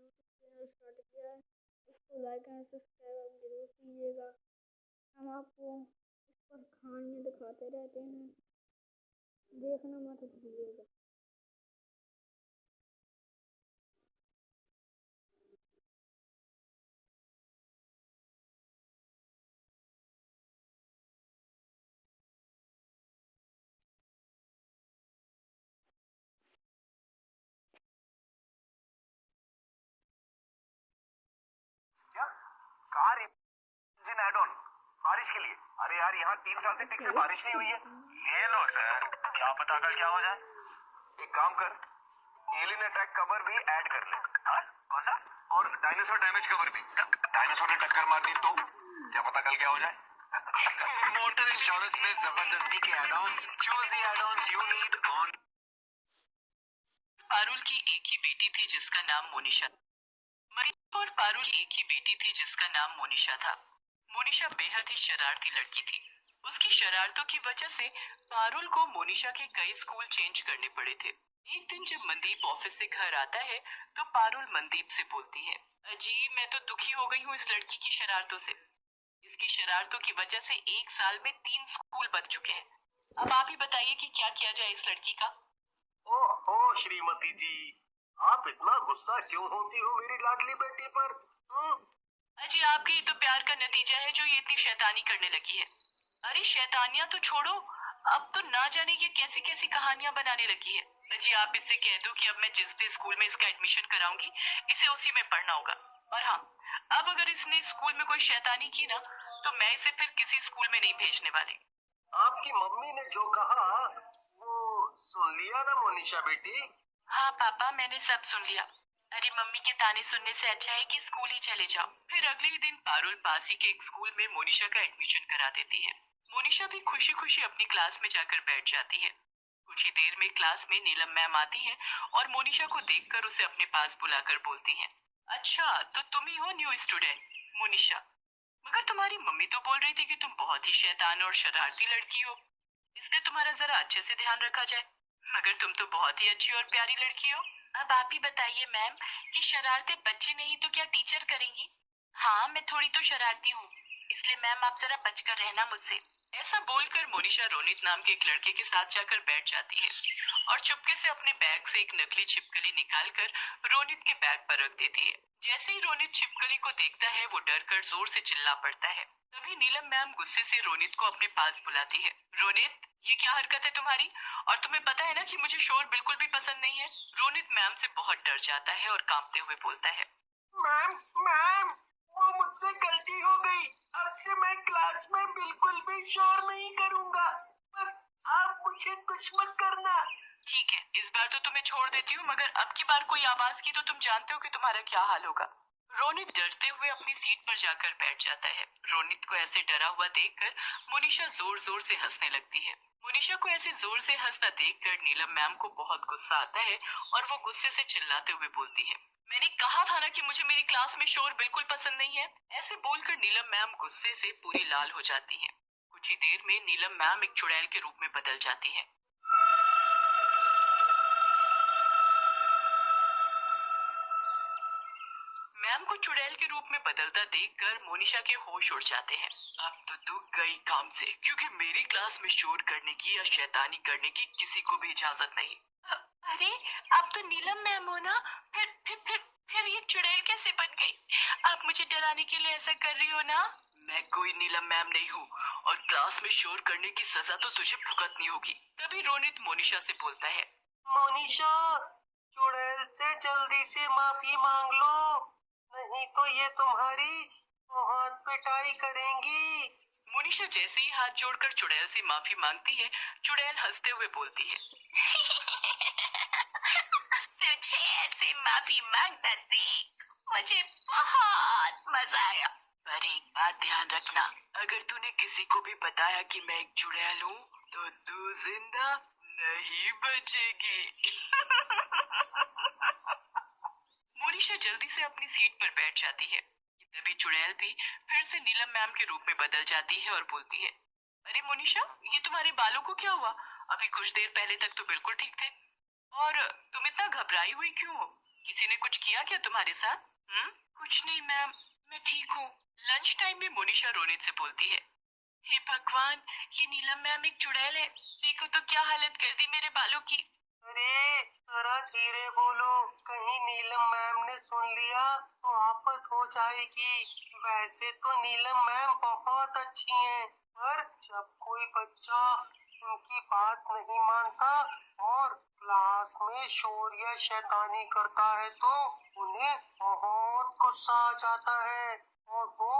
Channel start किया है, इसको लाइक एंड सब्सक्राइब जरूर कीजिएगा। हम आपको इस पर कहानियाँ दिखाते रहते हैं, देखना मत भूलिएगा। कार इंजन एड ऑन बारिश के लिए। अरे यार, यहाँ 3 साल से ठीक से बारिश नहीं हुई है। ये लो सर, क्या पता कल क्या हो जाए। एक काम कर, एलियन अटैक कवर भी ऐड कर ले। हाँ? कौन सा? और डायनासोर डैमेज कवर भी। डायनासोर ने टक्कर मार दी तो क्या पता कल क्या हो जाए। मोटर इंश्योरेंस में जबरदस्ती के add on. Choose the add on you need on. Parul की एक ही बेटी थी जिसका नाम मोनिशा। मनीषा और पारुल की एक ही बेटी थी जिसका नाम मोनिशा था। मोनिशा बेहद ही शरारती लड़की थी। उसकी शरारतों की वजह से पारुल को मोनिशा के कई स्कूल चेंज करने पड़े थे। एक दिन जब मनदीप ऑफिस से घर आता है तो पारुल मनदीप से बोलती है, अजी मैं तो दुखी हो गई हूँ इस लड़की की शरारतों से। इसकी शरारतों की वजह से 1 साल में 3 स्कूल बच चुके हैं। अब आप ही बताइए कि क्या किया जाए इस लड़की का। ओहो श्रीमती जी, आप इतना गुस्सा क्यों होती हो मेरी लाडली बेटी पर? अजी आपके ही तो प्यार का नतीजा है जो ये इतनी शैतानी करने लगी है। अरे शैतानियां तो छोड़ो, अब तो ना जाने ये कैसी कैसी कहानियां बनाने लगी है। अजी आप इससे कह दो कि अब मैं जिस भी स्कूल में इसका एडमिशन कराऊंगी इसे उसी में पढ़ना होगा। और हाँ, अब अगर इसने स्कूल में कोई शैतानी की ना तो मैं इसे फिर किसी स्कूल में नहीं भेजने वाली। आपकी मम्मी ने जो कहा वो सुन लिया ना मोनिशा बेटी? हाँ पापा, मैंने सब सुन लिया। अरे मम्मी के ताने सुनने से अच्छा है कि स्कूल ही चले जाओ। फिर अगले ही दिन पारुल पास ही के एक स्कूल में मोनिशा का एडमिशन करा देती है। मोनिशा भी खुशी खुशी अपनी क्लास में जाकर बैठ जाती है। कुछ ही देर में क्लास में नीलम मैम आती है और मोनिशा को देखकर उसे अपने पास बुलाकर बोलती है, अच्छा तो तुम ही हो न्यू स्टूडेंट मोनिशा। मगर तुम्हारी मम्मी तो बोल रही थी कि तुम बहुत ही शैतान और शरारती लड़की हो, इसलिए तुम्हारा जरा अच्छे से ध्यान रखा जाए। मगर तुम तो बहुत ही अच्छी और प्यारी लड़की हो। अब आप ही बताइए मैम कि शरारतें बच्चे नहीं तो क्या टीचर करेंगी। हाँ मैं थोड़ी तो शरारती हूँ, इसलिए मैम आप जरा बचकर रहना मुझसे। ऐसा बोलकर मोनिशा रोनित नाम के एक लड़के के साथ जाकर बैठ जाती है और चुपके से अपने बैग से एक नकली छिपकली निकालकर रोनित के बैग पर रख देती है। जैसे ही रोनित छिपकली को देखता है वो डर कर जोर से चिल्ला पड़ता है। तभी नीलम मैम गुस्से से रोनित को अपने पास बुलाती है। रोनित, ये क्या हरकत है तुम्हारी? और तुम्हें पता है ना कि मुझे शोर बिल्कुल भी पसंद नहीं है। रोनित मैम से बहुत डर जाता है और कांपते हुए बोलता है, मैम मैम, वो मुझसे गलती हो गई। अब से मैं क्लास में बिल्कुल भी शोर नहीं करूंगा। बस आप मुझे कुछ मत करना। ठीक है इस बार तो तुम्हें छोड़ देती हूँ, मगर अब की बार कोई आवाज की तो तुम जानते हो कि तुम्हारा क्या हाल होगा। रोनित डरते हुए अपनी सीट पर जाकर बैठ जाता है। रोनित को ऐसे डरा हुआ देखकर मोनिशा जोर जोर से हंसने लगती है। मोनिशा को ऐसे जोर से हंसता देखकर नीलम मैम को बहुत गुस्सा आता है और वो गुस्से से चिल्लाते हुए बोलती है, मैंने कहा था ना कि मुझे मेरी क्लास में शोर बिल्कुल पसंद नहीं है। ऐसे बोलकर नीलम मैम गुस्से से पूरी लाल हो जाती है। कुछ ही देर में नीलम मैम एक चुड़ैल के रूप में बदल जाती है। मैम को चुड़ैल के रूप में बदलता देखकर मोनिशा के होश उड़ जाते हैं। अब तो तू गई काम से, क्योंकि मेरी क्लास में शोर करने की या शैतानी करने की किसी को भी इजाजत नहीं। अरे आप तो नीलम मैम हो ना, फिर ये चुड़ैल कैसे बन गई? आप मुझे डराने के लिए ऐसा कर रही हो ना? मैं कोई नीलम मैम नहीं हूँ और क्लास में शोर करने की सजा तो तुझे भुगतनी होगी। तभी रोनित मोनिशा से बोलता है, मोनिशा, चुड़ैल से जल्दी से माफी मांग लो, नहीं तो ये तुम्हारी बहुत पिटाई करेंगी। मोनिशा जैसे ही हाथ जोड़कर चुड़ैल से माफी मांगती है, चुड़ैल हंसते हुए बोलती है, तुझे ऐसे माफी मांगता देख मुझे बहुत मजा आया। पर एक बात ध्यान रखना, अगर तूने किसी को भी बताया कि मैं एक चुड़ैल हूँ तो तू जिंदा नहीं बचेगी। मोनिशा जल्दी से अपनी सीट पर बैठ जाती है। तभी चुड़ैल भी फिर से नीलम मैम के रूप में बदल जाती है और बोलती है, अरे मोनिशा ये तुम्हारे बालों को क्या हुआ? अभी कुछ देर पहले तक तो बिल्कुल ठीक थे और तुम इतना घबराई हुई क्यों हो? किसी ने कुछ किया क्या तुम्हारे साथ? कुछ नहीं मैम, मैं ठीक हूँ। लंच टाइम में मोनिशा रोनित से बोलती है, हे भगवान, ये नीलम मैम एक चुड़ैल है। देखो तो क्या हालत कर दी मेरे बालों की। अरे जरा धीरे बोलो, कहीं नीलम मैम ने सुन लिया तो आफत हो जाएगी। वैसे तो नीलम मैम बहुत अच्छी हैं, पर जब कोई बच्चा उनकी बात नहीं मानता और क्लास में शोर या शैतानी करता है तो उन्हें बहुत गुस्सा आ जाता है और वो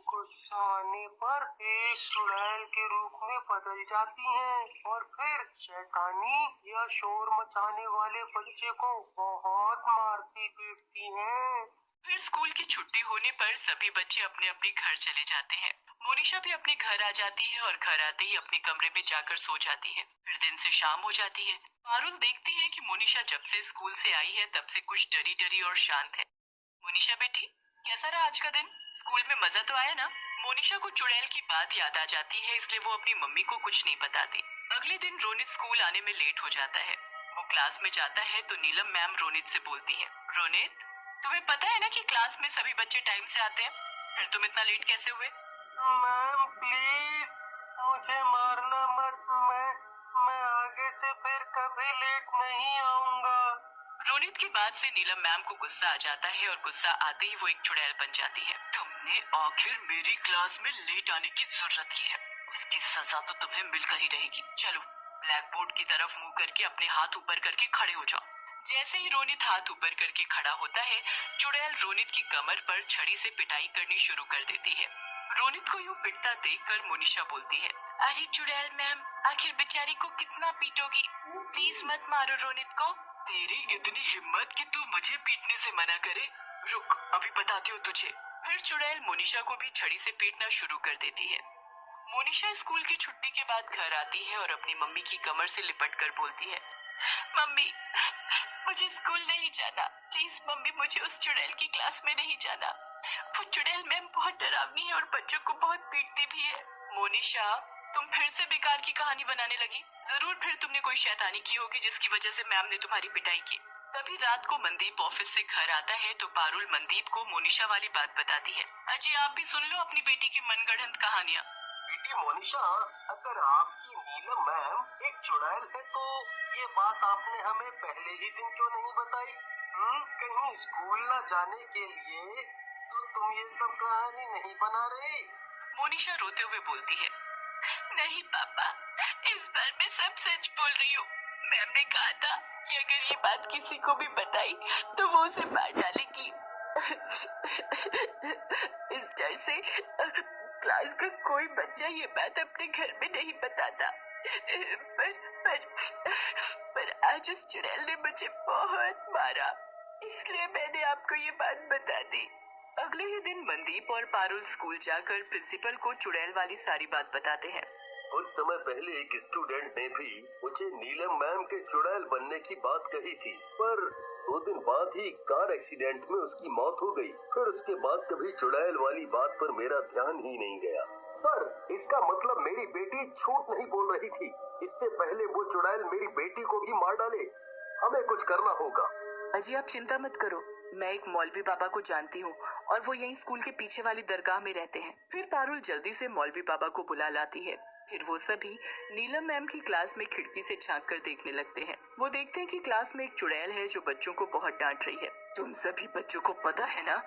गुस्सा आने पर एक चुड़ैल के रूप में बदल जाती हैं और फिर शैतानी या शोर मचाने वाले बच्चे को बहुत मारती पीटती हैं। फिर स्कूल की छुट्टी होने पर सभी बच्चे अपने अपने घर चले जाते हैं। मोनिशा भी अपने घर आ जाती है और घर आते ही अपने कमरे में जाकर सो जाती है। फिर दिन से शाम हो जाती है। पारुल देखती है कि मोनिशा जब से स्कूल से आई है तब से कुछ डरी डरी और शांत है। मोनिशा बेटी, कैसा रहा आज का दिन? स्कूल में मजा तो आया ना? मोनिशा को चुड़ैल की बात याद आ जाती है, इसलिए वो अपनी मम्मी को कुछ नहीं बताती। अगले दिन रोनित स्कूल आने में लेट हो जाता है। वो क्लास में जाता है तो नीलम मैम रोनित से बोलती है, रोनित, तुम्हें पता है ना कि क्लास में सभी बच्चे टाइम से आते हैं, फिर तुम इतना लेट कैसे हुए? मैम प्लीज मुझे मारना मत, मैं आगे से फिर कभी लेट नहीं आऊंगा। रोनित की बात से नीलम मैम को गुस्सा आ जाता है और गुस्सा आते ही वो एक चुड़ैल बन जाती है। तुमने आखिर मेरी क्लास में लेट आने की जरूरत की है, उसकी सजा तो तुम्हें मिलकर ही रहेगी। चलो ब्लैक बोर्ड की तरफ मुंह करके अपने हाथ ऊपर करके खड़े हो जाओ। जैसे ही रोनित हाथ ऊपर करके खड़ा होता है, चुड़ैल रोनित की कमर पर छड़ी से पिटाई करनी शुरू कर देती है। रोनित को यूं पिटता देखकर मोनिशा बोलती है, अरे चुड़ैल मैम, आखिर बेचारी को कितना पीटोगी? प्लीज मत मारो रोनित को। तेरी इतनी हिम्मत कि तू मुझे पीटने से मना करे? रुक, अभी बताती हूँ तुझे। फिर चुड़ैल मोनिशा को भी छड़ी से पीटना शुरू कर देती है। मोनिशा स्कूल की छुट्टी के बाद घर आती है और अपनी मम्मी की कमर से लिपट कर बोलती है, मम्मी, मुझे स्कूल नहीं जाना। प्लीज मम्मी, मुझे उस चुड़ैल की क्लास में नहीं जाना। वो चुड़ैल मैम बहुत डरावनी है और बच्चों को बहुत पीटती भी है। मोनिशा, तुम फिर से बेकार की कहानी बनाने लगी। जरूर फिर तुमने कोई शैतानी की होगी जिसकी वजह से मैम ने तुम्हारी पिटाई की। तभी रात को मनदीप ऑफिस से घर आता है तो पारुल मनदीप को मोनिशा वाली बात बताती है। अजी आप भी सुन लो अपनी बेटी की मनगढ़ंत कहानियाँ। बेटी मोनिशा, अगर आपकी नीलम मैम एक चुड़ैल है तो ये बात आपने हमें पहले ही दिन क्यों नहीं बताई? कहीं स्कूल न जाने के लिए तो तुम ये सब कहानी नहीं बना रही? मोनिशा रोते हुए बोलती है, नहीं पापा, इस बार मैं सब सच बोल रही हूँ। मैम ने कहा था कि अगर ये बात किसी को भी बताई तो वो उसे मार डालेगी। इस डर से क्लास का कोई बच्चा ये बात अपने घर में नहीं बताता। पर आज उस चुड़ैल ने मुझे बहुत मारा, इसलिए मैंने आपको ये बात बता दी। अगले ही दिन मनदीप और पारुल स्कूल जाकर प्रिंसिपल को चुड़ैल वाली सारी बात बताते हैं। कुछ समय पहले एक स्टूडेंट ने भी मुझे नीलम मैम के चुड़ैल बनने की बात कही थी, पर 2 दिन बाद ही कार एक्सीडेंट में उसकी मौत हो गई। फिर उसके बाद कभी चुड़ैल वाली बात पर मेरा ध्यान ही नहीं गया। सर, इसका मतलब मेरी बेटी झूठ नहीं बोल रही थी। इससे पहले वो चुड़ैल मेरी बेटी को भी मार डाले। हमें कुछ करना होगा। अजी आप चिंता मत करो, मैं एक मौलवी बाबा को जानती हूँ और वो यहीं स्कूल के पीछे वाली दरगाह में रहते हैं। फिर पारुल जल्दी से मौलवी बाबा को बुला लाती है। फिर वो सभी नीलम मैम की क्लास में खिड़की से झांक कर देखने लगते हैं। वो देखते हैं कि क्लास में एक चुड़ैल है जो बच्चों को बहुत डांट रही है। तुम सभी बच्चों को पता है ना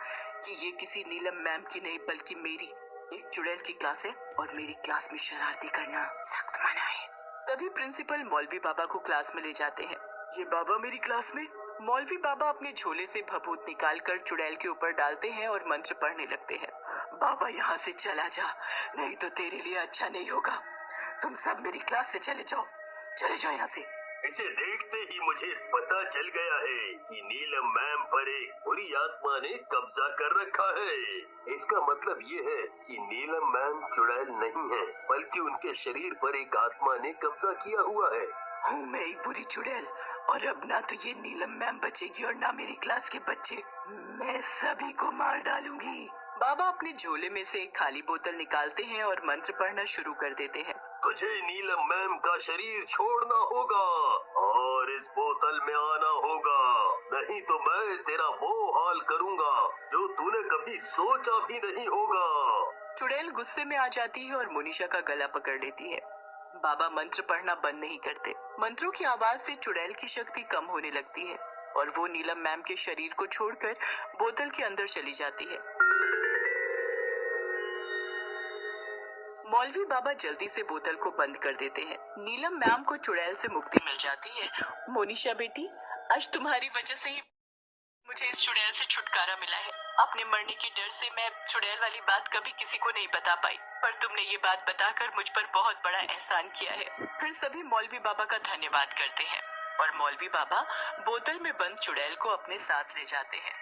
कि ये किसी नीलम मैम की नहीं बल्कि मेरी एक चुड़ैल की क्लास है और मेरी क्लास में शरारती करना सख्त मना है। तभी प्रिंसिपल मौलवी बाबा को क्लास में ले जाते हैं। ये बाबा मेरी क्लास में? मौलवी बाबा अपने झोले से भभूत निकालकर चुड़ैल के ऊपर डालते हैं और मंत्र पढ़ने लगते हैं। बाबा यहाँ से चला जा, नहीं तो तेरे लिए अच्छा नहीं होगा। तुम सब मेरी क्लास से चले जाओ यहाँ से। इसे देखते ही मुझे पता चल गया है कि नीलम मैम पर एक बुरी आत्मा ने कब्जा कर रखा है। इसका मतलब ये है कि नीलम मैम चुड़ैल नहीं है, बल्कि उनके शरीर पर एक आत्मा ने कब्जा किया हुआ है। हूँ मैं एक बुरी चुड़ैल और अब ना तो ये नीलम मैम बचेगी और ना मेरी क्लास के बच्चे। मैं सभी को मार डालूंगी। बाबा अपने झोले में से एक खाली बोतल निकालते हैं और मंत्र पढ़ना शुरू कर देते हैं। तुझे नीलम मैम का शरीर छोड़ना होगा और इस बोतल में आना होगा, नहीं तो मैं तेरा वो हाल करूँगा जो तूने कभी सोचा भी नहीं होगा। चुड़ैल गुस्से में आ जाती है और मोनिशा का गला पकड़ लेती है। बाबा मंत्र पढ़ना बंद नहीं करते। मंत्रों की आवाज से चुड़ैल की शक्ति कम होने लगती है और वो नीलम मैम के शरीर को छोड़कर बोतल के अंदर चली जाती है। मौलवी बाबा जल्दी से बोतल को बंद कर देते हैं। नीलम मैम को चुड़ैल से मुक्ति मिल जाती है। मोनिशा बेटी, आज तुम्हारी वजह से ही मुझे इस चुड़ैल से छुटकारा मिला है। अपने मरने के डर से मैं चुड़ैल वाली बात कभी किसी को नहीं बता पाई, पर तुमने ये बात बताकर मुझ पर बहुत बड़ा एहसान किया है। फिर सभी मौलवी बाबा का धन्यवाद करते हैं और मौलवी बाबा बोतल में बंद चुड़ैल को अपने साथ ले जाते हैं।